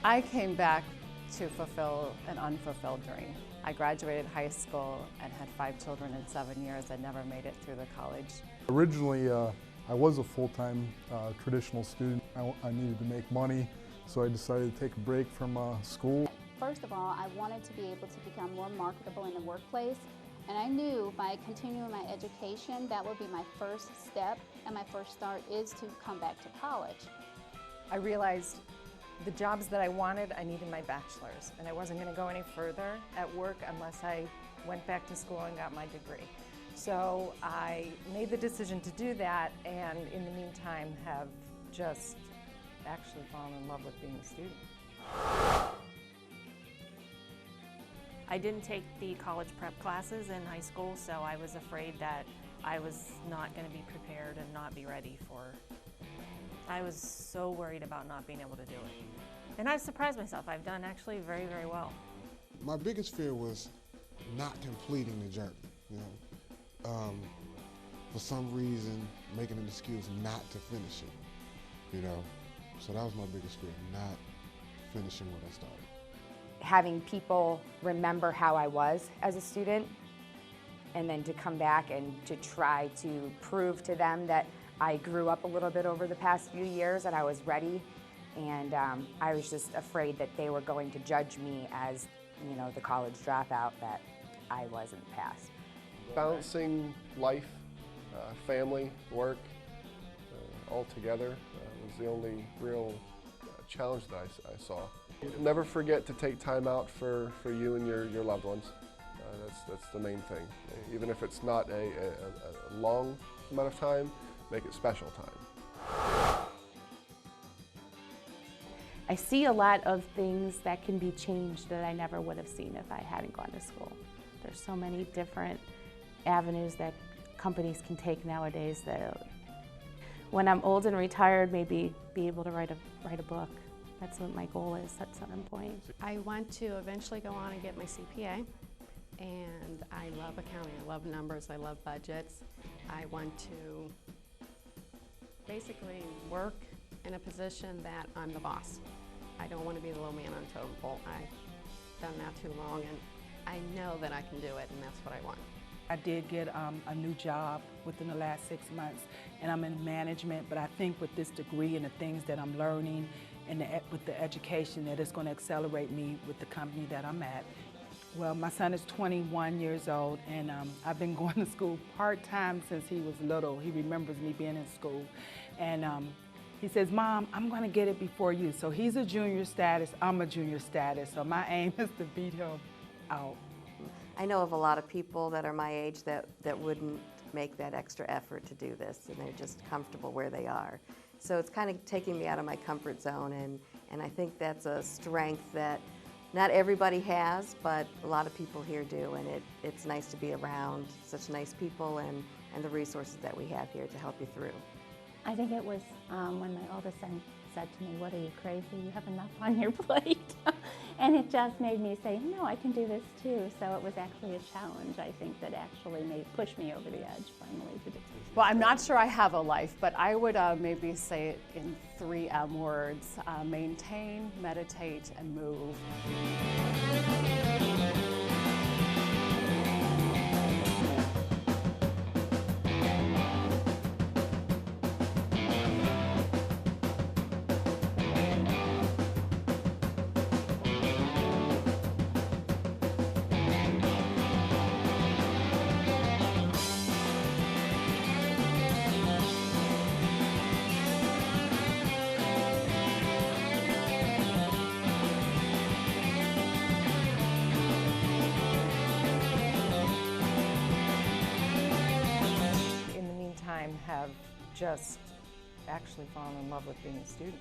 I came back to fulfill an unfulfilled dream. I graduated high school and had 5 children in 7 years and never made it through the college. Originally, I was a full-time traditional student. I needed to make money, so I decided to take a break from school. First of all, I wanted to be able to become more marketable in the workplace, and I knew by continuing my education, that would be my first step, and my first start is to come back to college. I realized the jobs that I wanted, I needed my bachelor's, and I wasn't going to go any further at work unless I went back to school and got my degree. So I made the decision to do that, and in the meantime have just actually fallen in love with being a student. I didn't take the college prep classes in high school, so I was afraid that I was not going to be prepared and not be ready for. I was so worried about not being able to do it. And I've surprised myself. I've done actually very, very well. My biggest fear was not completing the journey, for some reason, making an excuse not to finish it, So that was my biggest fear, not finishing what I started. Having people remember how I was as a student, and then to come back and to try to prove to them that I grew up a little bit over the past few years and I was ready, and I was just afraid that they were going to judge me as, the college dropout that I wasn't past. Balancing life, family, work, all together was the only real challenge that I saw. Never forget to take time out for you and your loved ones. That's the main thing. Even if it's not a long amount of time, make it special time. I see a lot of things that can be changed that I never would have seen if I hadn't gone to school. There's so many different avenues that companies can take nowadays that when I'm old and retired, maybe be able to write a book. That's what my goal is at some point. I want to eventually go on and get my CPA, and I love accounting. I love numbers. I love budgets. I want to basically work in a position that I'm the boss. I don't want to be the low man on totem pole. I've done that too long, and I know that I can do it, and that's what I want. I did get a new job within the last 6 months, and I'm in management, but I think with this degree and the things that I'm learning and with the education, that it's going to accelerate me with the company that I'm at. Well, my son is 21 years old, and I've been going to school part-time since he was little. He remembers me being in school, and he says, "Mom, I'm going to get it before you." So he's a junior status, I'm a junior status, so my aim is to beat him out. I know of a lot of people that are my age that wouldn't make that extra effort to do this, and they're just comfortable where they are. So it's kind of taking me out of my comfort zone, and I think that's a strength that not everybody has, but a lot of people here do, and it's nice to be around such nice people and the resources that we have here to help you through. I think it was when my oldest son said to me, "What are you, crazy? You have enough on your plate." And it just made me say, no, I can do this too. So it was actually a challenge, I think, that actually push me over the edge finally to do. Well, I'm not sure I have a life, but I would maybe say it in 3 M words: maintain, meditate, and move. Have just actually fallen in love with being a student.